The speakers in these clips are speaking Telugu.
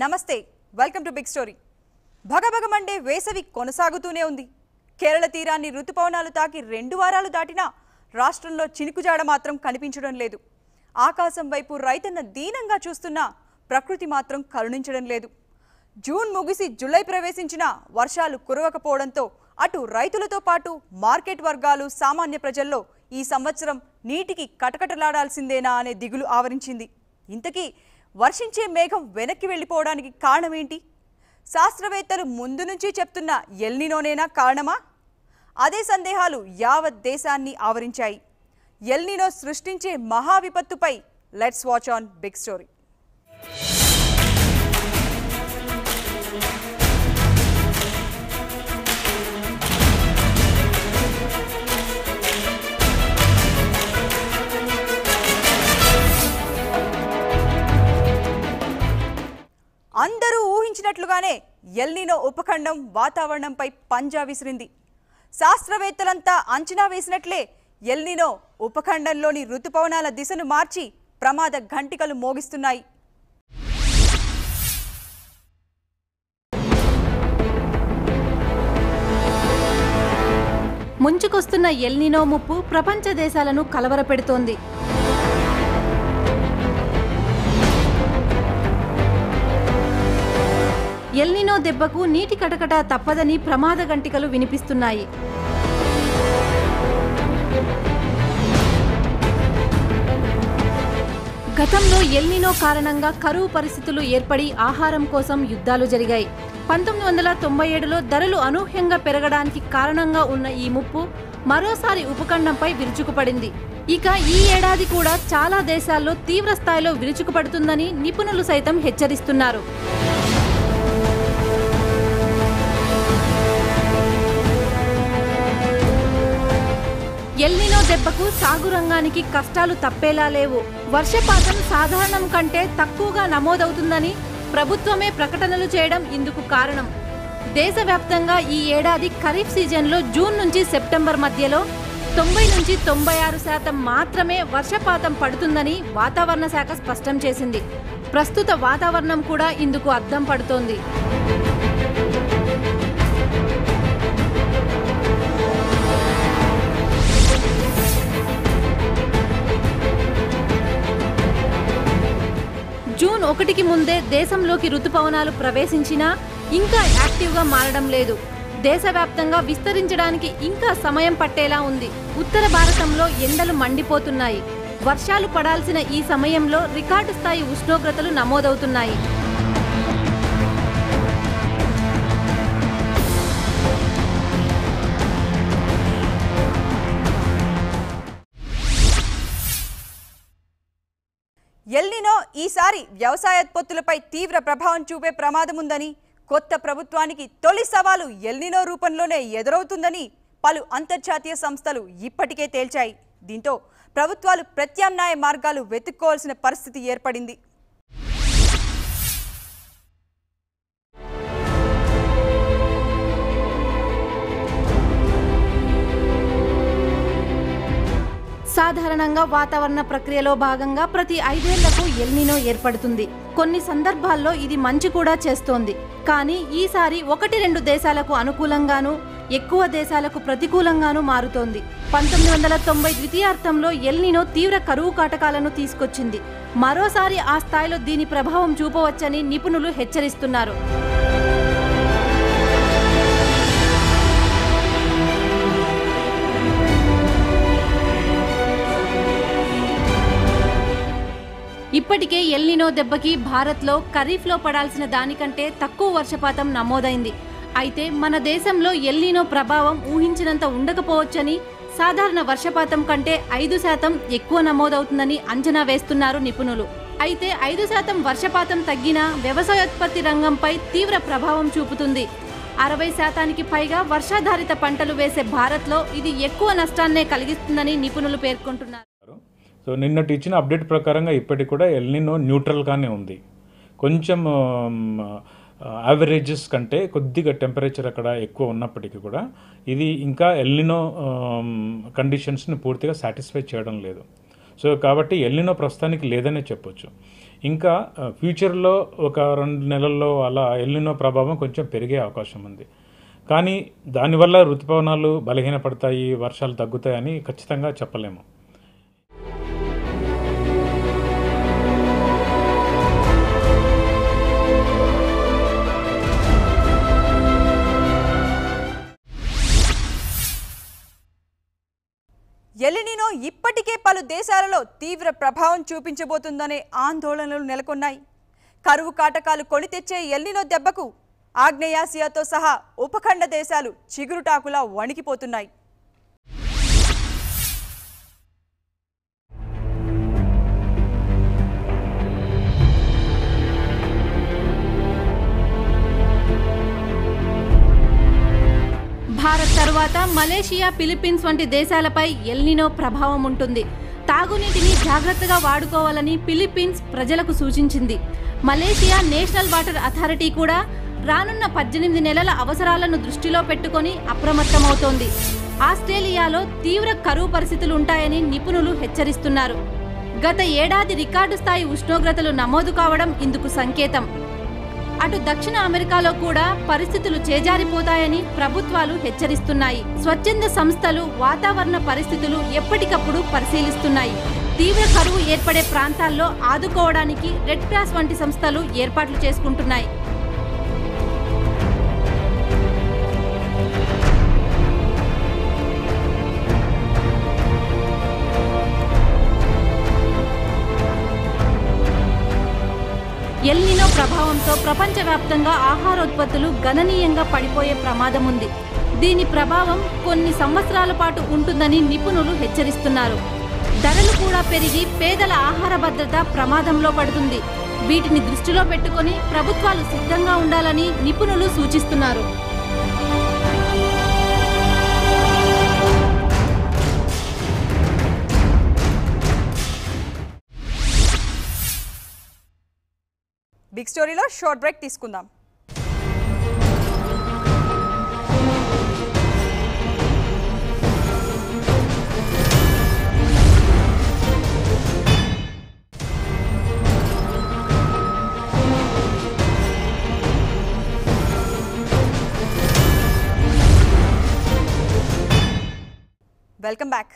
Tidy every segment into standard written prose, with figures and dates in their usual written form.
నమస్తే వెల్కమ్ టు బిగ్ స్టోరీ. భగభగమండే వేసవి కొనసాగుతూనే ఉంది. కేరళ తీరాన్ని ఋతుపవనాలు తాకి 2 వారాలు దాటినా రాష్ట్రంలో చినుకుజాడ మాత్రం కనిపించడం లేదు. ఆకాశం వైపు రైతన్న దీనంగా చూస్తున్నా ప్రకృతి మాత్రం కరుణించడం లేదు. జూన్ ముగిసి జూలై ప్రవేశించినా వర్షాలు కురవకపోవడంతో అటు రైతులతో పాటు మార్కెట్ వర్గాలు సామాన్య ప్రజల్లో ఈ సంవత్సరం నీటికి కటకటలాడాల్సిందేనా అనే దిగులు ఆవరించింది. ఇంతకీ వర్షించే మేఘం వెనక్కి వెళ్ళిపోవడానికి కారణమేంటి? శాస్త్రవేత్తలు ముందు నుంచి చెప్తున్న ఎల్నినోనేనా కారణమా? అదే సందేహాలు యావత్ దేశాన్ని ఆవరించాయి. ఎల్నినో సృష్టించే మహా విపత్తుపై let's watch on big story. అందరూ ఊహించినట్లుగానే ఎల్నినో ఉపఖండం వాతావరణంపై పంజా విసిరింది. శాస్త్రవేత్తలంతా అంచనా వేసినట్లే ఎల్నినో ఉపఖండంలోని ఋతుపవనాల దిశను మార్చి ప్రమాద ఘంటికలు మోగిస్తున్నాయి. ముంచుకొస్తున్న ఎల్నినో ముప్పు ప్రపంచ దేశాలను కలవరపెడుతోంది. ఎల్నినో దెబ్బకు నీటి కటకట తప్పదని ప్రమాద గంటికలు వినిపిస్తున్నాయి. గతంలో ఎల్నినో కారణంగా కరువు పరిస్థితులు ఏర్పడి ఆహారం కోసం యుద్ధాలు జరిగాయి. 1997లో ధరలు అనూహ్యంగా పెరగడానికి కారణంగా ఉన్న ఈ ముప్పు మరోసారి ఉపఖండంపై విరుచుకుపడింది. ఇక ఈ ఏడాది కూడా చాలా దేశాల్లో తీవ్ర స్థాయిలో విరుచుకుపడుతుందని నిపుణులు సైతం హెచ్చరిస్తున్నారు. ఎల్నినో దెబ్బకు సాగు రంగానికి కష్టాలు తప్పేలా లేవు. వర్షపాతం సాధారణం కంటే తక్కువగా నమోదవుతుందని ప్రభుత్వమే ప్రకటనలు చేయడం ఇందుకు కారణం. దేశవ్యాప్తంగా ఈ ఏడాది ఖరీఫ్ సీజన్లో జూన్ నుంచి సెప్టెంబర్ మధ్యలో 90 నుంచి 96% మాత్రమే వర్షపాతం పడుతుందని వాతావరణ శాఖ స్పష్టం చేసింది. ప్రస్తుత వాతావరణం కూడా ఇందుకు అద్దం పడుతోంది. జూన్ 1కి ముందే దేశంలోకి ఋతుపవనాలు ప్రవేశించినా ఇంకా యాక్టివ్గా మారడం లేదు. దేశవ్యాప్తంగా విస్తరించడానికి ఇంకా సమయం పట్టేలా ఉంది. ఉత్తర భారతంలో ఎండలు మండిపోతున్నాయి. వర్షాలు పడాల్సిన ఈ సమయంలో రికార్డు స్థాయి ఉష్ణోగ్రతలు నమోదవుతున్నాయి. ఎల్నినో ఈసారి వ్యవసాయోత్పత్తులపై తీవ్ర ప్రభావం చూపే ప్రమాదం ఉందని, కొత్త ప్రభుత్వానికి తొలి సవాలు ఎల్నినో రూపంలోనే ఎదురవుతుందని పలు అంతర్జాతీయ సంస్థలు ఇప్పటికే తేల్చాయి. దీంతో ప్రభుత్వాలు ప్రత్యామ్నాయ మార్గాలు వెతుక్కోవాల్సిన పరిస్థితి ఏర్పడింది. సాధారణంగా వాతావరణ ప్రక్రియలో భాగంగా ప్రతి 5 ఏళ్లకు ఎల్నినో ఏర్పడుతుంది. కొన్ని సందర్భాల్లో ఇది మంచి కూడా చేస్తోంది. కానీ ఈసారి 1-2 దేశాలకు అనుకూలంగానూ ఎక్కువ దేశాలకు ప్రతికూలంగానూ మారుతోంది. 1990 ద్వితీయార్థంలో ఎల్నినో తీవ్ర కరువు కాటకాలను తీసుకొచ్చింది. మరోసారి ఆ స్థాయిలో దీని ప్రభావం చూపవచ్చని నిపుణులు హెచ్చరిస్తున్నారు. ఇప్పటికే ఎల్నినో దెబ్బకి భారత్లో ఖరీఫ్లో పడాల్సిన దానికంటే తక్కువ వర్షపాతం నమోదైంది. అయితే మన దేశంలో ఎల్నినో ప్రభావం ఊహించినంత ఉండకపోవచ్చని, సాధారణ వర్షపాతం కంటే 5% ఎక్కువ నమోదవుతుందని అంచనా వేస్తున్నారు నిపుణులు. అయితే 5% వర్షపాతం తగ్గినా వ్యవసాయోత్పత్తి రంగంపై తీవ్ర ప్రభావం చూపుతుంది. 60%కి పైగా వర్షాధారిత పంటలు వేసే భారత్లో ఇది ఎక్కువ నష్టాన్నే కలిగిస్తుందని నిపుణులు పేర్కొంటున్నారు. సో నిన్నటి ఇచ్చిన అప్డేట్ ప్రకారంగా ఇప్పటికి కూడా ఎల్నినో న్యూట్రల్గానే ఉంది. కొంచెం యావరేజెస్ కంటే కొద్దిగా టెంపరేచర్ అక్కడ ఎక్కువ ఉన్నప్పటికీ కూడా ఇది ఇంకా ఎల్నినో కండిషన్స్ని పూర్తిగా సాటిస్ఫై చేయడం లేదు. సో కాబట్టి ఎల్నినో ప్రస్తుతానికి లేదనే చెప్పొచ్చు. ఇంకా ఫ్యూచర్లో ఒక 2 నెలల్లో అలా ఎల్నినో ప్రభావం కొంచెం పెరిగే అవకాశం ఉంది. కానీ దానివల్ల ఋతుపవనాలు బలహీనపడతాయి, వర్షాలు తగ్గుతాయని ఖచ్చితంగా చెప్పలేము. ఎల్నినో ఇప్పటికే పలు దేశాలలో తీవ్ర ప్రభావం చూపించబోతుందనే ఆందోళనలు నెలకొన్నాయి. కరువు కాటకాలు కొని తెచ్చే ఎల్నినో దెబ్బకు ఆగ్నేయాసియాతో సహా ఉపఖండ దేశాలు చిగురుటాకులా వణికిపోతున్నాయి. భారత్ తర్వాత మలేషియా, ఫిలిప్పీన్స్ వంటి దేశాలపై ఎల్నినో ప్రభావం ఉంటుంది. తాగునీటిని జాగ్రత్తగా వాడుకోవాలని ఫిలిప్పీన్స్ ప్రజలకు సూచించింది. మలేషియా నేషనల్ వాటర్ అథారిటీ కూడా రానున్న 18 నెలల అవసరాలను దృష్టిలో పెట్టుకొని అప్రమత్తమవుతోంది. ఆస్ట్రేలియాలో తీవ్ర కరువు పరిస్థితులు ఉంటాయని నిపుణులు హెచ్చరిస్తున్నారు. గత ఏడాది రికార్డు స్థాయి ఉష్ణోగ్రతలు నమోదు కావడం ఇందుకు సంకేతం. అటు దక్షిణ అమెరికాలో కూడా పరిస్థితులు చేజారిపోతాయని ప్రభుత్వాలు హెచ్చరిస్తున్నాయి. స్వచ్ఛంద సంస్థలు వాతావరణ పరిస్థితులు ఎప్పటికప్పుడు పరిశీలిస్తున్నాయి. తీవ్ర కరువు ఏర్పడే ప్రాంతాల్లో ఆదుకోవడానికి రెడ్ క్రాస్ వంటి సంస్థలు ఏర్పాట్లు చేసుకుంటున్నాయి. ఎల్నినో ప్రభావంతో ప్రపంచవ్యాప్తంగా ఆహారోత్పత్తులు గణనీయంగా పడిపోయే ప్రమాదం ఉంది. దీని ప్రభావం కొన్ని సంవత్సరాల పాటు ఉంటుందని నిపుణులు హెచ్చరిస్తున్నారు. ధరలు కూడా పెరిగి పేదల ఆహార భద్రత ప్రమాదంలో పడుతుంది. వీటిని దృష్టిలో పెట్టుకొని ప్రభుత్వాలు సిద్ధంగా ఉండాలని నిపుణులు సూచిస్తున్నారు. బిగ్ స్టోరీలో షార్ట్ బ్రేక్ తీసుకుందాం. Welcome back.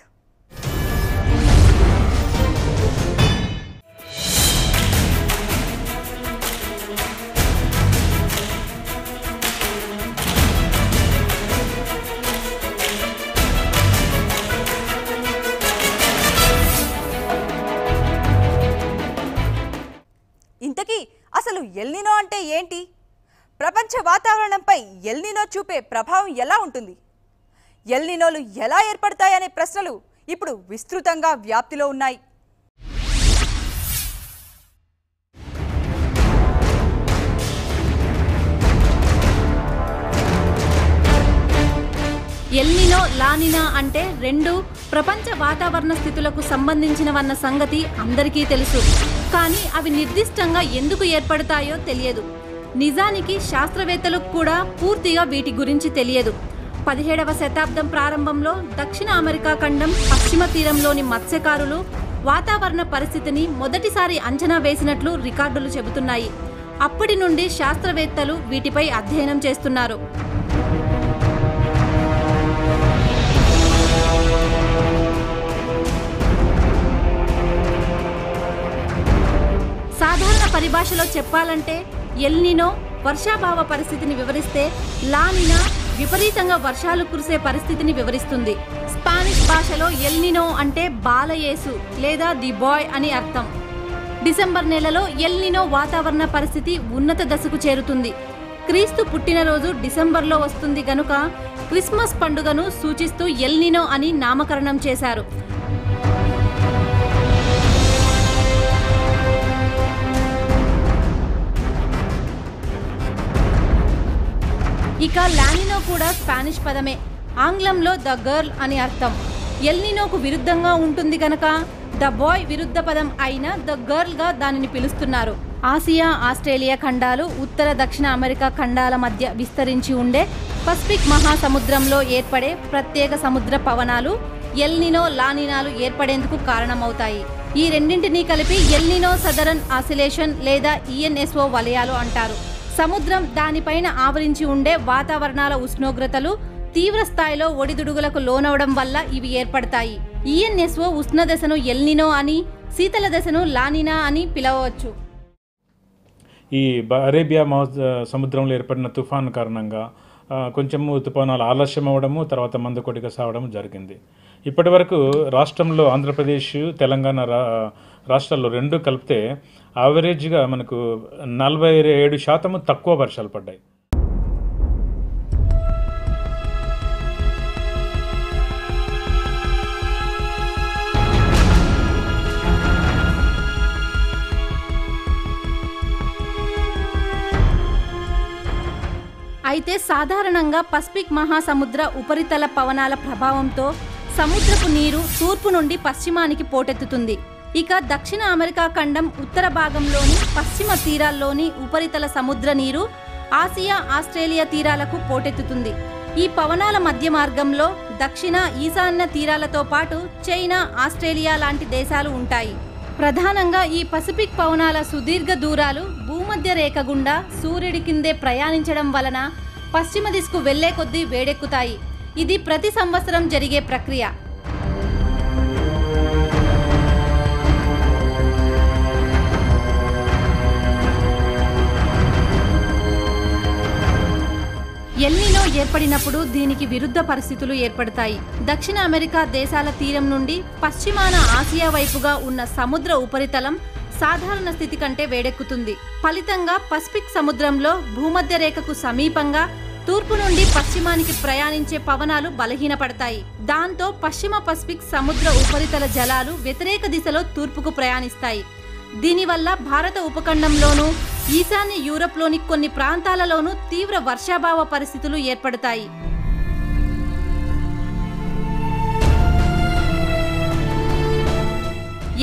ఇంతకీ అసలు ఎల్నినో అంటే ఏంటి? ప్రపంచ వాతావరణంపై ఎల్నినో చూపే ప్రభావం ఎలా ఉంటుంది? ఎల్నినోలు ఎలా ఏర్పడతాయనే ప్రశ్నలు ఇప్పుడు విస్తృతంగా వ్యాప్తిలో ఉన్నాయి. ఎల్నినో, లానినా అంటే రెండు ప్రపంచ వాతావరణ స్థితులకు సంబంధించినవన్న సంగతి అందరికీ తెలుసు. కానీ అవి నిర్దిష్టంగా ఎందుకు ఏర్పడతాయో తెలియదు. నిజానికి శాస్త్రవేత్తలకు కూడా పూర్తిగా వీటి గురించి తెలియదు. 17వ శతాబ్దం ప్రారంభంలో దక్షిణ అమెరికా ఖండం పశ్చిమ తీరంలోని మత్స్యకారులు వాతావరణ పరిస్థితిని మొదటిసారి అంచనా వేసినట్లు రికార్డులు చెబుతున్నాయి. అప్పటి నుండి శాస్త్రవేత్తలు వీటిపై అధ్యయనం చేస్తున్నారు. సాధారణ పరిభాషలో చెప్పాలంటే ఎల్నినో వర్షాభావ పరిస్థితిని వివరిస్తే, లానినా విపరీతంగా వర్షాలు కురిసే పరిస్థితిని వివరిస్తుంది. స్పానిష్ భాషలో ఎల్నినో అంటే బాలయేసు లేదా ది బాయ్ అని అర్థం. డిసెంబర్ నెలలో ఎల్నినో వాతావరణ పరిస్థితి ఉన్నత దశకు చేరుతుంది. క్రీస్తు పుట్టినరోజు డిసెంబర్లో వస్తుంది గనుక క్రిస్మస్ పండుగను సూచిస్తూ ఎల్నినో అని నామకరణం చేశారు. ఇక లానినో కూడా స్పానిష్ పదమే. ఆంగ్లంలో ద గర్ల్ అని అర్థం. ఎల్నినోకు విరుద్ధంగా ఉంటుంది కనుక ద బాయ్ విరుద్ధ పదం అయిన ద గర్ల్గా దానిని పిలుస్తున్నారు. ఆసియా, ఆస్ట్రేలియా ఖండాలు ఉత్తర దక్షిణ అమెరికా ఖండాల మధ్య విస్తరించి ఉండే పసిఫిక్ మహాసముద్రంలో ఏర్పడే ప్రత్యేక సముద్ర పవనాలు ఎల్నినో లానినాలు ఏర్పడేందుకు కారణమవుతాయి. ఈ రెండింటినీ కలిపి ఎల్నినో సదరన్ ఆసిలేషన్ లేదా ఈఎన్ఎస్ఓ వలయాలు అంటారు. సముద్రం, దానిపైన ఆవరించి ఉండే వాతావరణాల ఉష్ణోగ్రతలు తీవ్ర స్థాయిలో ఒడిదుడుగులకు లోనవడం వల్ల ఇవి ఏర్పడతాయి. ఈఎన్ఎస్ఓ ఉష్ణ దశను ఎల్నినో అని, శీతల దశను లానినా అని పిలవవచ్చు. ఈ అరేబియా సముద్రంలో ఏర్పడిన తుఫాను కారణంగా కొంచెం తుఫానాలు ఆలస్యం అవ్వడము, తర్వాత మందకొడిగా సాగడం జరిగింది. ఇప్పటి వరకు రాష్ట్రంలో ఆంధ్రప్రదేశ్, తెలంగాణ రాష్ట్రాల్లో రెండు కలిపితే యావరేజ్గా మనకు 47% తక్కువ వర్షాలు పడ్డాయి. అయితే సాధారణంగా పసిఫిక్ మహాసముద్ర ఉపరితల పవనాల ప్రభావంతో సముద్రపు నీరు తూర్పు నుండి పశ్చిమానికి పోటెత్తుతుంది. ఇక దక్షిణ అమెరికా ఖండం ఉత్తర భాగంలోని పశ్చిమ తీరాల్లోని ఉపరితల సముద్ర నీరు ఆసియా, ఆస్ట్రేలియా తీరాలకు పోటెత్తుతుంది. ఈ పవనాల మధ్య మార్గంలో దక్షిణ, ఈశాన్య తీరాలతో పాటు చైనా, ఆస్ట్రేలియా లాంటి దేశాలు ఉంటాయి. ప్రధానంగా ఈ పసిఫిక్ పవనాల సుదీర్ఘ దూరాలు భూమధ్య రేఖ గుండా సూర్యుడి కిందే ప్రయాణించడం వలన పశ్చిమ దిశకు వెళ్లే కొద్దీ వేడెక్కుతాయి. ఇది ప్రతి సంవత్సరం జరిగే ప్రక్రియ. ఎల్నినో ఏర్పడినప్పుడు దీనికి విరుద్ధ పరిస్థితులు ఏర్పడతాయి. దక్షిణ అమెరికా దేశాల తీరం నుండి పశ్చిమాన ఆసియా వైపుగా ఉన్న సముద్ర ఉపరితలం సాధారణ స్థితి కంటే వేడెక్కుతుంది. ఫలితంగా పసిఫిక్ సముద్రంలో భూమధ్య రేఖకు సమీపంగా తూర్పు నుండి పశ్చిమానికి ప్రయాణించే పవనాలు బలహీనపడతాయి. దాంతో పశ్చిమ పసిఫిక్ సముద్ర ఉపరితల జలాలు వ్యతిరేక దిశలో తూర్పుకు ప్రయాణిస్తాయి. దీనివల్ల భారత ఉపఖండంలోనూ, ఈశాన్య యూరప్లోని కొన్ని ప్రాంతాలలోనూ తీవ్ర వర్షాభావ పరిస్థితులు ఏర్పడతాయి.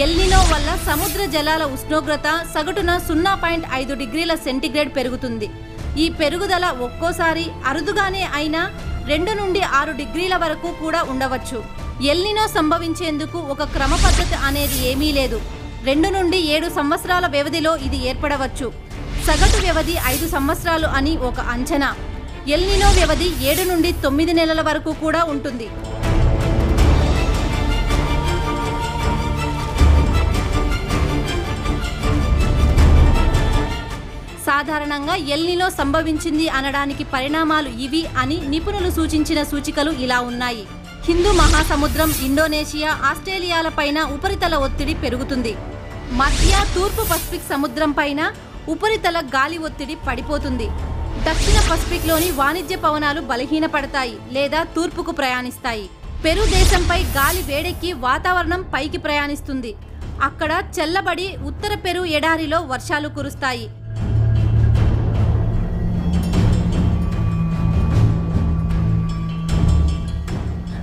ఎల్నినో వల్ల సముద్ర జలాల ఉష్ణోగ్రత సగటున 0.5 డిగ్రీల సెంటీగ్రేడ్ పెరుగుతుంది. ఈ పెరుగుదల ఒక్కోసారి అరుదుగానే అయినా 2 నుండి 6 డిగ్రీల వరకు కూడా ఉండవచ్చు. ఎల్నినో సంభవించేందుకు ఒక క్రమ పద్ధతి అనేది ఏమీ లేదు. 2 నుండి 7 సంవత్సరాల వ్యవధిలో ఇది ఏర్పడవచ్చు. సగటు వ్యవధి 5 సంవత్సరాలు అని ఒక అంచనా. ఎల్నినో వ్యవధి 7 నుండి 9 నెలల వరకు కూడా ఉంటుంది. సాధారణంగా ఎల్నినో సంభవించింది అనడానికి పరిణామాలు ఇవి అని నిపుణులు సూచించిన సూచికలు ఇలా ఉన్నాయి. హిందూ మహాసముద్రం, ఇండోనేషియా, ఆస్ట్రేలియాల పైన ఉపరితల ఒత్తిడి పెరుగుతుంది. మధ్య, తూర్పు పసిఫిక్ సముద్రం పైన ఉపరితల గాలి ఒత్తిడి పడిపోతుంది. దక్షిణ పసిఫిక్లోని వాణిజ్య పవనాలు బలహీనపడతాయి లేదా తూర్పుకు ప్రయాణిస్తాయి. పెరు దేశంపై గాలి వేడెక్కి వాతావరణం పైకి ప్రయాణిస్తుంది. అక్కడ చల్లబడి ఉత్తర పెరు ఎడారిలో వర్షాలు కురుస్తాయి.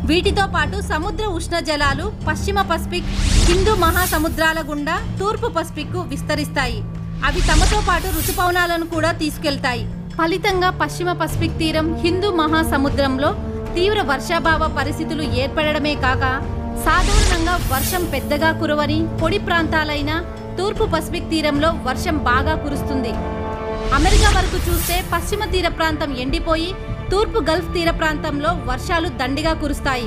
వీటితో పాటు సముద్ర ఉష్ణ జలాలు పశ్చిమ పసిఫిక్, హిందూ మహాసముద్రాల గుండా తూర్పు పసిఫిక్కు విస్తరిస్తాయి. అవి తమతో పాటు ఋతుపవనాలను కూడా తీసుకెళ్తాయి. ఫలితంగా పశ్చిమ పసిఫిక్ తీరం, హిందూ మహాసముద్రంలో తీవ్ర వర్షాభావ పరిస్థితులు ఏర్పడమే కాక సాధారణంగా వర్షం పెద్దగా కురవని పొడి ప్రాంతాలైన తూర్పు పసిఫిక్ తీరంలో వర్షం బాగా కురుస్తుంది. అమెరికా వరకు చూస్తే పశ్చిమ తీర ప్రాంతం ఎండిపోయి తూర్పు గల్ఫ్ తీర ప్రాంతంలో వర్షాలు దండిగా కురుస్తాయి.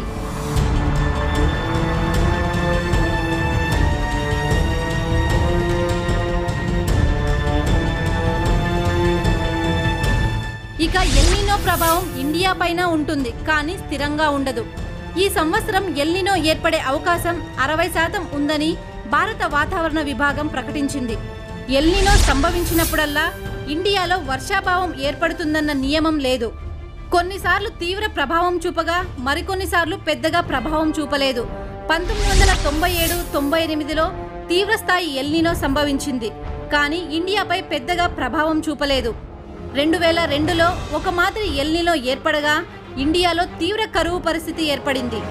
ఇక ఎల్నినో ప్రభావం ఇండియా పైన ఉంటుంది, కానీ స్థిరంగా ఉండదు. ఈ సంవత్సరం ఎల్నినో ఏర్పడే అవకాశం 60% ఉందని భారత వాతావరణ విభాగం ప్రకటించింది. ఎల్నినో సంభవించినప్పుడల్లా ఇండియాలో వర్షాభావం ఏర్పడుతుందన్న నియమం లేదు. కొన్నిసార్లు తీవ్ర ప్రభావం చూపగా మరికొన్నిసార్లు పెద్దగా ప్రభావం చూపలేదు. 1997-98లో తీవ్రస్థాయి ఎల్నినో సంభవించింది, కానీ ఇండియాపై పెద్దగా ప్రభావం చూపలేదు. 2002లో ఒక మాదిరి ఎల్నినో ఏర్పడగా ఇండియాలో తీవ్ర కరువు పరిస్థితి ఏర్పడింది.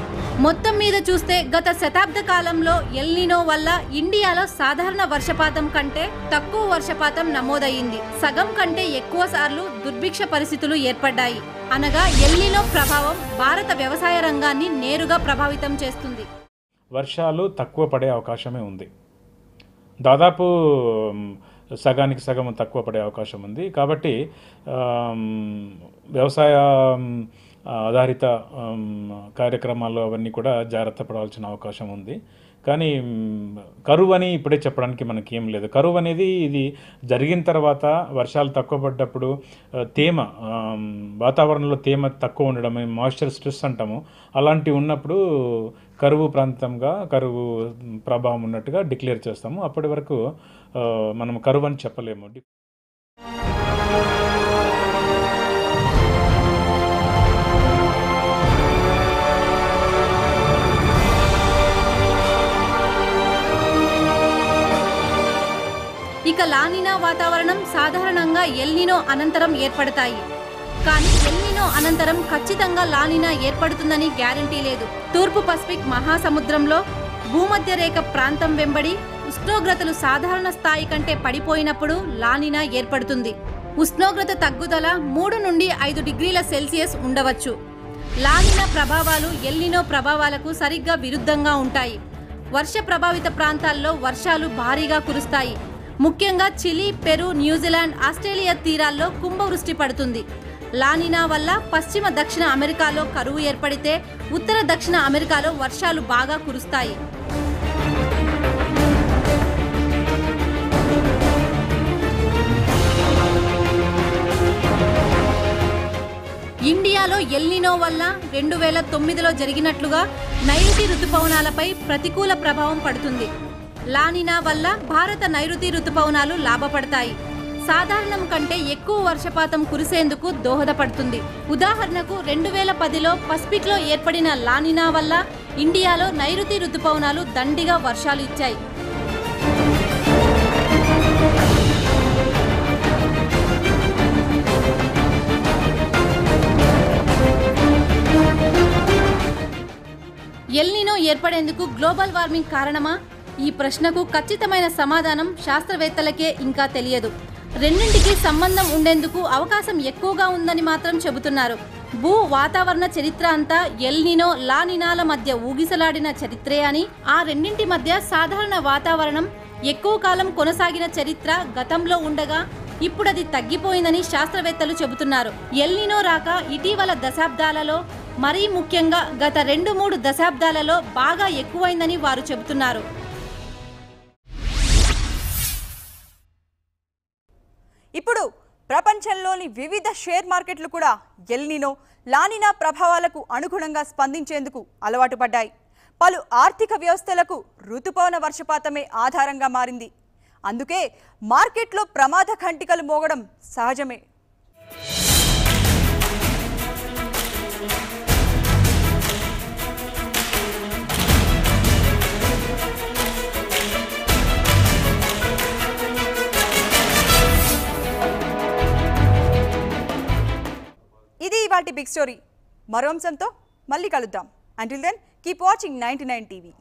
మొత్తం మీద చూస్తే గత శతాబ్ద కాలంలో ఎల్ నినో వల్ల ఇండియాలో సాధారణ వర్షపాతం కంటే తక్కువ వర్షపాతం నమోదయ్యింది. సగం కంటే ఎక్కువ సార్లు దుర్భిక్ష పరిస్థితులు ఏర్పడ్డాయి. అనగా ఎల్ నినో ప్రభావం భారత వ్యవసాయ రంగాన్ని నేరుగా ప్రభావితం చేస్తుంది. వర్షాలు తక్కువ పడే అవకాశమే ఉంది. దాదాపు సగానికి సగం తక్కువ పడే అవకాశం ఉంది. కాబట్టి వ్యవసాయ ఆధారిత కార్యక్రమాలు అవన్నీ కూడా జాగ్రత్త పడాల్సిన అవకాశం ఉంది. కానీ కరువు అని ఇప్పుడే చెప్పడానికి మనకి ఏం లేదు. కరువు అనేది ఇది జరిగిన తర్వాత వర్షాలు తక్కువ పడ్డప్పుడు తేమ, వాతావరణంలో తేమ తక్కువ ఉండడం, మాయిశ్చర్ స్ట్రెస్ అంటాము, అలాంటివి ఉన్నప్పుడు కరువు ప్రాంతంగా కరువు ప్రభావం ఉన్నట్టుగా డిక్లేర్ చేస్తాము. అప్పటి వరకు మనం కరువు అని చెప్పలేము. ఇక లానినా వాతావరణం సాధారణంగా ఎల్ నినో అనంతరం ఏర్పడతాయి. కానీ ఎల్ నినో అనంతరం ఖచ్చితంగా లానినా ఏర్పడుతుందని గ్యారంటీ లేదు. తూర్పు పసిఫిక్ మహాసముద్రంలో భూమధ్య రేఖ ప్రాంతం వెంబడి ఉష్ణోగ్రతలు సాధారణ స్థాయి కంటే పడిపోయినప్పుడు లానినా ఏర్పడుతుంది. ఉష్ణోగ్రత తగ్గుదల 3 నుండి 5 డిగ్రీల సెల్సియస్ ఉండవచ్చు. లానినా ప్రభావాలు ఎల్ నినో ప్రభావాలకు సరిగ్గా విరుద్ధంగా ఉంటాయి. వర్ష ప్రభావిత ప్రాంతాల్లో వర్షాలు భారీగా కురుస్తాయి. ముఖ్యంగా చిలీ, పెరు, న్యూజిలాండ్, ఆస్ట్రేలియా తీరాల్లో కుంభవృష్టి పడుతుంది. లానినా వల్ల పశ్చిమ దక్షిణ అమెరికాలో కరువు ఏర్పడితే ఉత్తర దక్షిణ అమెరికాలో వర్షాలు బాగా కురుస్తాయి. ఇండియాలో ఎల్ నినో వల్ల 2009లో జరిగినట్లుగా నైరుతి రుతుపవనాలపై ప్రతికూల ప్రభావం పడుతుంది. లానినా వల్ల భారత నైరుతి రుతుపవనాలు లాభపడతాయి. సాధారణం కంటే ఎక్కువ వర్షపాతం కురిసేందుకు దోహదపడుతుంది. ఉదాహరణకు 2010లో పసిఫిక్లో ఏర్పడిన లానినా వల్ల ఇండియాలో నైరుతి రుతుపవనాలు దండిగా వర్షాలు ఇచ్చాయి. ఎల్ నినో ఏర్పడేందుకు గ్లోబల్ వార్మింగ్ కారణమా? ఈ ప్రశ్నకు ఖచ్చితమైన సమాధానం శాస్త్రవేత్తలకే ఇంకా తెలియదు. రెండింటికి సంబంధం ఉండేందుకు అవకాశం ఎక్కువగా ఉందని మాత్రం చెబుతున్నారు. భూ వాతావరణ చరిత్ర అంతా ఎల్ నినో, లానినాల మధ్య ఊగిసలాడిన చరిత్రే అని, ఆ రెండింటి మధ్య సాధారణ వాతావరణం ఎక్కువ కాలం కొనసాగిన చరిత్ర గతంలో ఉండగా ఇప్పుడు అది తగ్గిపోయిందని శాస్త్రవేత్తలు చెబుతున్నారు. ఎల్ నినో రాక ఇటీవల దశాబ్దాలలో, మరీ ముఖ్యంగా గత 2-3 దశాబ్దాలలో బాగా ఎక్కువైందని వారు చెబుతున్నారు. ఇప్పుడు ప్రపంచంలోని వివిధ షేర్ మార్కెట్లు కూడా ఎల్ నినో, లానినా ప్రభావాలకు అనుగుణంగా స్పందించేందుకు అలవాటు పడ్డాయి. పలు ఆర్థిక వ్యవస్థలకు ఋతుపవన వర్షపాతమే ఆధారంగా మారింది. అందుకే మార్కెట్లో ప్రమాద ఘంటికలు మోగడం సహజమే. ఇది ఇవాల్టి బిగ్ స్టోరీ. మరో అంశంతో మళ్ళీ కలుద్దాం. Until then keep watching 99 TV.